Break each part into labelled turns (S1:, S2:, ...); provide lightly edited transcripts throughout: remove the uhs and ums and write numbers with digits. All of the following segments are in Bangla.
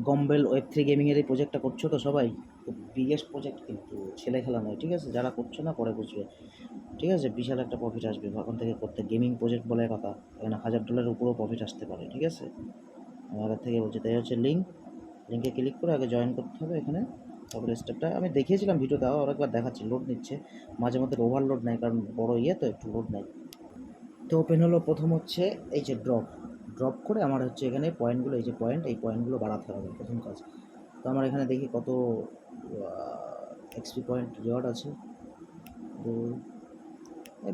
S1: গম্বেল Web3 গেমিংয়ের এই প্রজেক্টটা করছো তো সবাই, খুব বিগেস্ট প্রজেক্ট, কিন্তু ছেলে খেলা নয়, ঠিক আছে? যারা করছো না পরে বুঝবে, ঠিক আছে? বিশাল একটা প্রফিট আসবে এখন থেকে করতে। গেমিং প্রজেক্ট বলে কথা, এখানে $1000 উপরেও প্রফিট আসতে পারে, ঠিক আছে? আমি আগের থেকে বলছি। তাই হচ্ছে লিঙ্কে ক্লিক করে আগে জয়েন করতে হবে এখানে। তারপরে স্টেপটা আমি দেখিয়েছিলাম ভিডিওতে, আরেকবার দেখাচ্ছি। লোড নিচ্ছে মাঝে মধ্যে, ওভারলোড নেয় কারণ বড় তো একটু লোড নেয়। তো ওপেন হলো। প্রথম হচ্ছে এই যে ড্রপ করে আমার হচ্ছে এখানে পয়েন্টগুলো, এই যে এই পয়েন্টগুলো বাড়াতে হবে প্রথম কাজ। তো আমার এখানে দেখি কত এক্সপি পয়েন্ট রিওয়ার্ড আছে।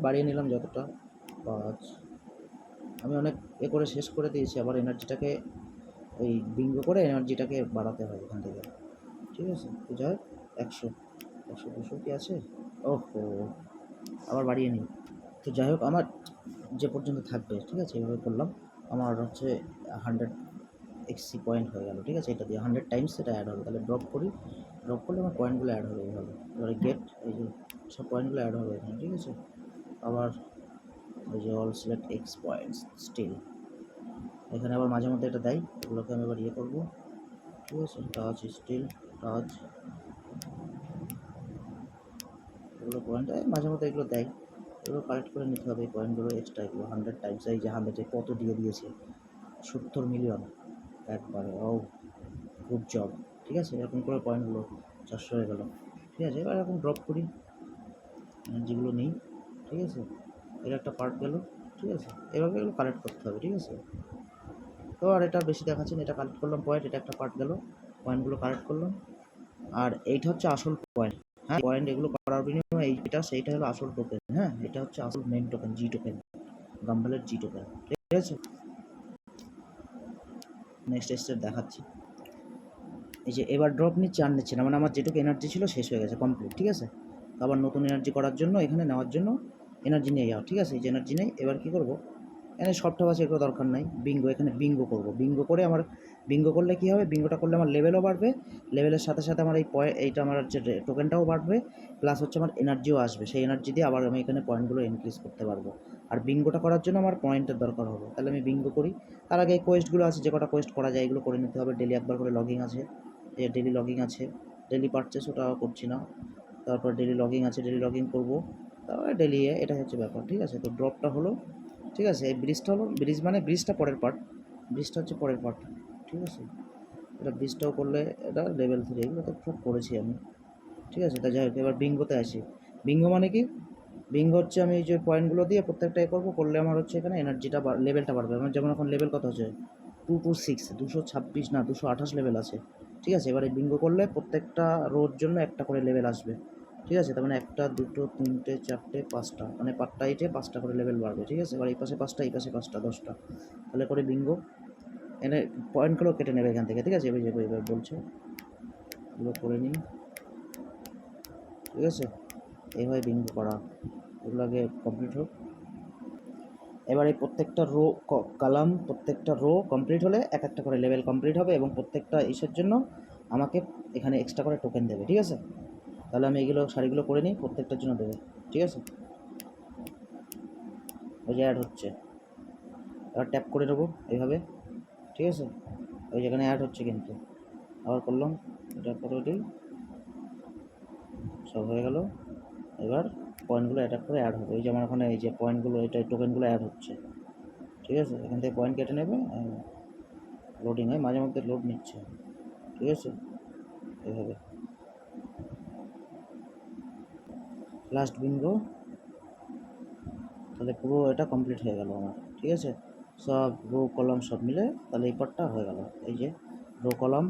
S1: বাড়িয়ে নিলাম যতটা, 5। আমি অনেক করে শেষ করে দিয়েছি। আবার এনার্জিটাকে ওই বিঙ্গো করে এনার্জিটাকে বাড়াতে হয় এখান থেকে, ঠিক আছে? তো যাই হোক, 100 200 কি আছে? ওহো, আবার বাড়িয়ে নিই। তো যাই হোক, আমার যে পর্যন্ত থাকবে, ঠিক আছে? এইভাবে করলাম। আমার হচ্ছে 100 এক্সি পয়েন্ট হয়ে গেল, ঠিক আছে? এটা দিয়ে 100 টাইমস এটা অ্যাড হবে। তাহলে ড্রপ করলে আমার পয়েন্টগুলো অ্যাড হবে এইভাবে। এবারে গেট, এই যে সব পয়েন্টগুলো অ্যাড হবে এখানে, ঠিক আছে? আবার ওই যে all select X points still, এখানে আবার মাঝে মধ্যে এটা দেয়, এগুলোকে আমি আবার করবো, ঠিক আছে? টাচ স্টিল টাচ, এগুলো পয়েন্ট মাঝে মধ্যে এগুলো দেয়, এগুলো কালেক্ট করে নিতে হবে। এই পয়েন্টগুলো এক্সট্রা, এগুলো 100 টাইমস, এই যে 100-এ কত দিয়ে দিয়েছে, 70 মিলিয়ন একবারে। ও, গুড জব, ঠিক আছে? এরকম করে পয়েন্টগুলো 400 হয়ে গেল, ঠিক আছে? এবার এরকম ড্রপ করি, যেগুলো নেই, ঠিক আছে? এর একটা পার্ট গেল, ঠিক আছে? এভাবে এগুলো কালেক্ট করতে হবে, ঠিক আছে? তো আর এটা বেশি দেখাচ্ছি না, এটা কালেক্ট করলাম পয়েন্ট, এটা একটা পার্ট গেল, পয়েন্টগুলো কালেক্ট করলাম। আর এইটা হচ্ছে আসল পয়েন্ট, হ্যাঁ? পয়েন্ট এগুলো করার বিনিময়ে সেইটা হলো আসল টোকেন, হ্যাঁ? এটা হচ্ছে আসল মেন টোকেন, জি টোকেন, গাম্বেলের জি টোকেন, ঠিক আছে? নেক্সট স্টেপ দেখাচ্ছি। এই যে এবার ড্রপ নিচ্ছে আর নিচ্ছে না, মানে আমার যেটুকু এনার্জি ছিল শেষ হয়ে গেছে, কমপ্লিট, ঠিক আছে? আবার নতুন এনার্জি করার জন্য, এখানে নেওয়ার জন্য এনার্জি নিয়ে যাও, ঠিক আছে? এই যে এনার্জি নেই, এবার কী করবো, এখানে সবটা আছে, এগুলো দরকার নাই। এখানে বিঙ্গো করবো। বিঙ্গো করলে কী হবে, বিঙ্গোটা করলে আমার লেভেলও বাড়বে, লেভেলের সাথে সাথে আমার এইটা আমার হচ্ছে টোকেনটাও বাড়বে, প্লাস হচ্ছে আমার এনার্জিও আসবে। সেই এনার্জি দিয়ে আবার আমি এখানে পয়েন্টগুলো ইনক্রিজ করতে পারবো। আর বিঙ্গোটা করার জন্য আমার পয়েন্টের দরকার হবে, তাহলে আমি বিঙ্গো করি। তার আগে এই কোয়েস্টগুলো আছে, যে কটা কোয়েস্ট করা যায় এগুলো করে নিতে হবে। ডেলি একবার করে লগিং আছে, ডেলি লগিং আছে। ডেলি পারচেস ওটা করছি না। তারপর ডেলি লগিং আছে, ডেলি লগিং করবো, তারপরে ডেলি এটা হচ্ছে ব্যাপার, ঠিক আছে? তো ড্রপটা হলো, ঠিক আছে? এই ব্রিজটা হলো, ব্রিজটা পরের পার্ট, ব্রিজটা হচ্ছে পরের পার্ট, ঠিক আছে? এটা ব্রিজটাও করলে, এটা লেভেল 3, এগুলো তো সব করেছি আমি, ঠিক আছে? তা যাই হোক, এবার বিঙ্গোতে আসি। বিঙ্গো মানে কি? বিঙ্গো হচ্ছে আমি এই যে পয়েন্টগুলো দিয়ে প্রত্যেকটা করলে আমার হচ্ছে এখানে এনার্জিটা লেভেলটা বাড়বে। আমার যেমন এখন লেভেল কত হচ্ছে, 226, 226 না 228 লেভেল আছে, ঠিক আছে? এবার এই বিঙ্গো করলে প্রত্যেকটা রোর জন্য একটা করে লেভেল আসবে, ঠিক আছে? তার মানে 1, 2, 3, 4, 5টা, মানে পার্টটা 5টা করে লেভেল বাড়বে, ঠিক আছে? এবার এই পাশে 5টা, এই পাশে 5টা, 10টা, তাহলে করে বিঙ্গো। এনে পয়েন্টগুলো কেটে নেবে এখান থেকে, ঠিক আছে? এবার বলছে এগুলো করে নিই, ঠিক আছে? এইভাবে বিঙ্গো করা, এগুলো আগে কমপ্লিট হোক। এবার এই প্রত্যেকটা প্রত্যেকটা রো কমপ্লিট হলে একটা করে লেভেল কমপ্লিট হবে, এবং প্রত্যেকটা ইসের জন্য আমাকে এখানে এক্সট্রা করে টোকেন দেবে, ঠিক আছে? তাহলে আমি এগুলো সারিগুলো করে নিই, প্রত্যেকটার জন্য দেবে, ঠিক আছে? ওই যে অ্যাড হচ্ছে, এবার ট্যাপ করে নেবো এইভাবে, ঠিক আছে? ওই যেখানে অ্যাড হচ্ছে, কিন্তু আবার করলাম, এটা করে দিই, সব হয়ে গেল। এবার পয়েন্টগুলো অ্যাটাক করে অ্যাড হবে। এই যে আমার ওখানে এই যে পয়েন্টগুলো, এটা টোকেনগুলো অ্যাড হচ্ছে, ঠিক আছে? এখান থেকে পয়েন্ট কেটে নেবে, লোডিং হয়, মাঝে মধ্যে লোড নিচ্ছে, ঠিক আছে? এইভাবে লাস্ট বিঙ্গো, তাহলে পুরো এটা কমপ্লিট হয়ে গেল আমার, ঠিক আছে? সব রো কলাম সব মিলে তাহলে এই পার্টটা হয়ে গেল। এই যে রো কলাম,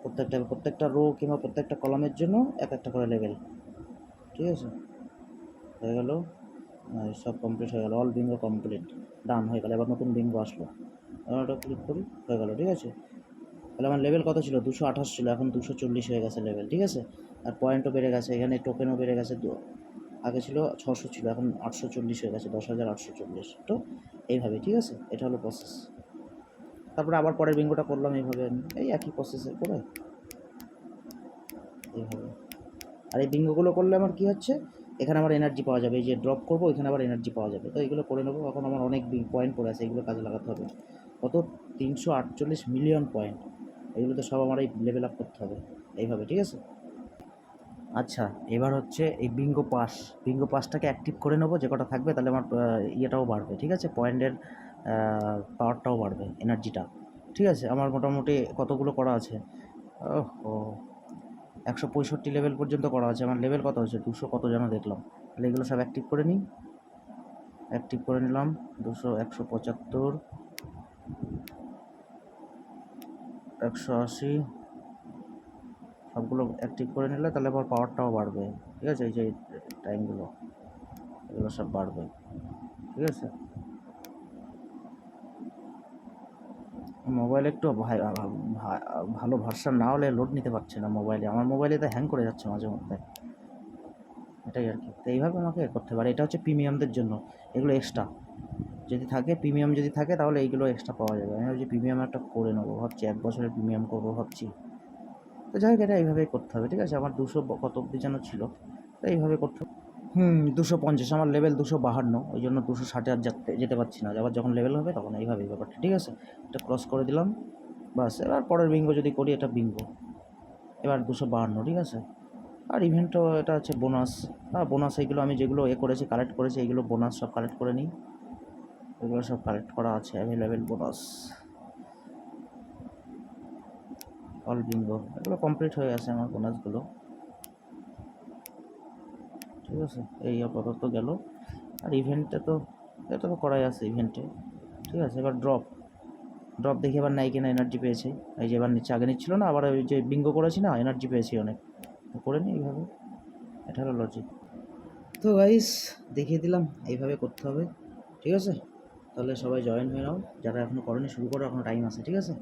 S1: প্রত্যেকটা রো কিংবা প্রত্যেকটা কলামের জন্য একটা করে লেভেল, ঠিক আছে? হয়ে গেল, সব কমপ্লিট হয়ে গেল। অল বিঙ্গো কমপ্লিট, ডান হয়ে গেল। এবার নতুন বিঙ্গো আসলো, এবার ওটা ক্লিক করি, হয়ে গেল, ঠিক আছে? তাহলে আমার লেভেল কত ছিল, 228 ছিল, এখন 240 হয়ে গেছে লেভেল, ঠিক আছে? আর পয়েন্টও বেড়ে গেছে, এখানে টোকেনও বেড়ে গেছে। আগে ছিল 600 ছিল, এখন 840 হয়ে গেছে, 10,840। তো এইভাবে, ঠিক আছে? এটা হলো প্রসেস। তারপরে আবার পরের বিঙ্গোটা করলাম এইভাবে, এই একই প্রসেসে করে এইভাবে। আর এই বিঙ্গোগুলো করলে আমার কী হচ্ছে, এখানে আমার এনার্জি পাওয়া যাবে। এই যে ড্রপ করবো, এখানে আবার এনার্জি পাওয়া যাবে। তো এইগুলো করে নেবো। এখন আমার অনেক পয়েন্ট পড়ে আছে, এগুলো কাজে লাগাতে হবে। কত, 348 মিলিয়ন পয়েন্ট, এগুলো তো সব আমার এই লেভেল আপ করতে হবে এইভাবে, ঠিক আছে। আচ্ছা, এবার হচ্ছে এই বিঙ্গো পাসটাকে অ্যাক্টিভ করে নেবো, যে কটা থাকবে তাহলে আমার ইয়েটাও বাড়বে, ঠিক আছে, পয়েন্টের পাওয়ারটাও বাড়বে, এনার্জিটা, ঠিক আছে। আমার মোটামুটি কতগুলো করা আছে, ও 165 লেভেল পর্যন্ত করা আছে। আমার লেভেল কত হচ্ছে, 200 কত যেন দেখলাম। তাহলে এগুলো সব অ্যাক্টিভ করে নিই, অ্যাক্টিভ করে নিলাম। 200, 175, 180 সবগুলো অ্যাক্টিভ করে নিলে তাহলে আবার পাওয়ারটাও বাড়বে, ঠিক আছে। এই যে টাইমগুলো এগুলো সব বাড়বে, ঠিক আছে। মোবাইলে একটু ভালো ভার্সান না হলে লোড নিতে পারছে না মোবাইলে, আমার মোবাইলে তো হ্যাং করে যাচ্ছে মাঝে মধ্যে, এটাই আর কি। তো এইভাবে আমাকে করতে পারে। এটা হচ্ছে প্রিমিয়ামদের জন্য, এগুলো এক্সট্রা যদি থাকে, প্রিমিয়াম যদি থাকে তাহলে এইগুলো এক্সট্রা পাওয়া যাবে। আমি ভাবছি প্রিমিয়াম একটা করে নেবো, ভাবছি 1 বছরের প্রিমিয়াম করবো ভাবছি। তো যাই হোক, এটা এইভাবেই করতে হবে, ঠিক আছে। আমার 200 কত অব্দি যেন ছিল, তো এইভাবে করতে হবে। 250, আমার লেভেল 252, ওই জন্য 260 আর যেতে পারছি না। আবার যখন লেভেল হবে তখন এইভাবেই ব্যাপারটা, ঠিক আছে। এটা ক্রস করে দিলাম, বাস। এবার পরের বিঙ্গো যদি করি, এটা বিঙ্গো এবার 252, ঠিক আছে। আর ইভেন্টও এটা হচ্ছে বোনাস, বোনাস এইগুলো আমি যেগুলো করেছি, কালেক্ট করেছি, এইগুলো বোনাস সব কালেক্ট করে নিই। এগুলো সব কালেক্ট করা আছে, অ্যাভেলেবেল বোনাস, অল বিঙ্গো, এগুলো কমপ্লিট হয়ে আছে আমার বোনাসগুলো, ঠিক আছে। এই আপাতত গেল। আর ইভেন্টে তো এটা তো করাই আছে ইভেন্টে, ঠিক আছে। এবার ড্রপ দেখি এবার নাই কিনা, এনার্জি পেয়েছে। এই যে এবার নিচে আগে নিচ্ছিল না, আবার ওই যে বিঙ্গো করেছি না, এনার্জি পেয়েছি অনেক, করে নিই এইভাবে, এটা হলো লজিক। তো গাইস, দেখিয়ে দিলাম এইভাবে করতে হবে, ঠিক আছে। তাহলে সবাই জয়েন হয়ে নাও, যারা এখনও করেনি শুরু করো, এখনও টাইম আছে, ঠিক আছে।